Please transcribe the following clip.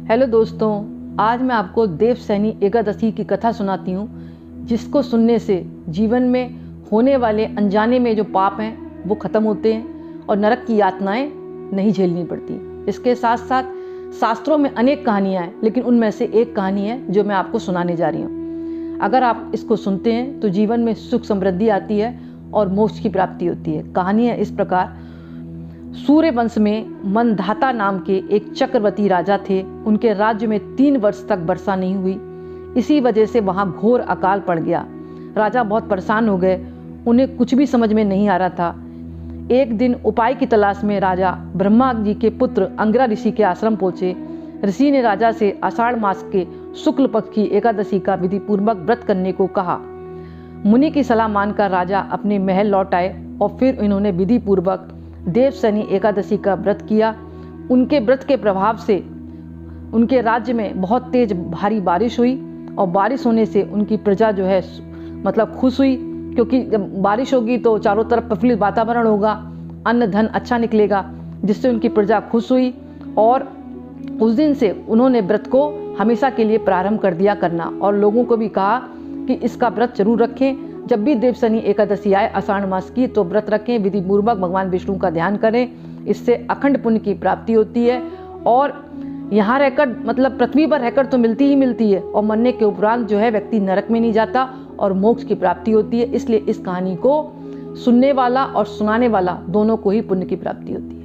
Hello दोस्तों, आज मैं आपको देवशयनी एकादशी की कथा सुनाती हूँ, जिसको सुनने से जीवन में होने वाले अनजाने में जो पाप हैं वो ख़त्म होते हैं और नरक की यातनाएं नहीं झेलनी पड़ती। इसके साथ साथ शास्त्रों में अनेक कहानियाँ हैं, लेकिन उनमें से एक कहानी है जो मैं आपको सुनाने जा रही हूँ। अगर आप इसको सुनते हैं तो जीवन में सुख समृद्धि आती है और मोक्ष की प्राप्ति होती है। कहानी है इस प्रकार। सूर्य वंश में मंधाता नाम के एक चक्रवर्ती राजा थे। उनके राज्य में 3 वर्ष तक वर्षा नहीं हुई। इसी वजह से वहाँ घोर अकाल पड़ गया। राजा बहुत परेशान हो गए। उन्हें कुछ भी समझ में नहीं आ रहा था। एक दिन उपाय की तलाश में राजा ब्रह्मा जी के पुत्र अंगिरा ऋषि के आश्रम पहुँचे। ऋषि ने राजा से आषाढ़ मास के शुक्ल पक्ष की एकादशी का विधि पूर्वक व्रत करने को कहा। मुनि की सलाह मानकर राजा अपने महल लौट आए और फिर इन्होंने विधि पूर्वक देवशयनी एकादशी का व्रत किया। उनके व्रत के प्रभाव से उनके राज्य में बहुत तेज भारी बारिश हुई और बारिश होने से उनकी प्रजा जो है खुश हुई, क्योंकि जब बारिश होगी तो चारों तरफ प्रफुल्लित वातावरण होगा, अन्न धन अच्छा निकलेगा, जिससे उनकी प्रजा खुश हुई। और उस दिन से उन्होंने व्रत को हमेशा के लिए प्रारंभ कर दिया करना और लोगों को भी कहा कि इसका व्रत जरूर रखें। जब भी देवशयनी एकादशी आए आषाढ़ मास की तो व्रत रखें, विधि पूर्वक भगवान विष्णु का ध्यान करें। इससे अखंड पुण्य की प्राप्ति होती है और यहाँ रहकर पृथ्वी पर रहकर तो मिलती ही मिलती है, और मरने के उपरांत जो है व्यक्ति नरक में नहीं जाता और मोक्ष की प्राप्ति होती है। इसलिए इस कहानी को सुनने वाला और सुनाने वाला दोनों को ही पुण्य की प्राप्ति होती है।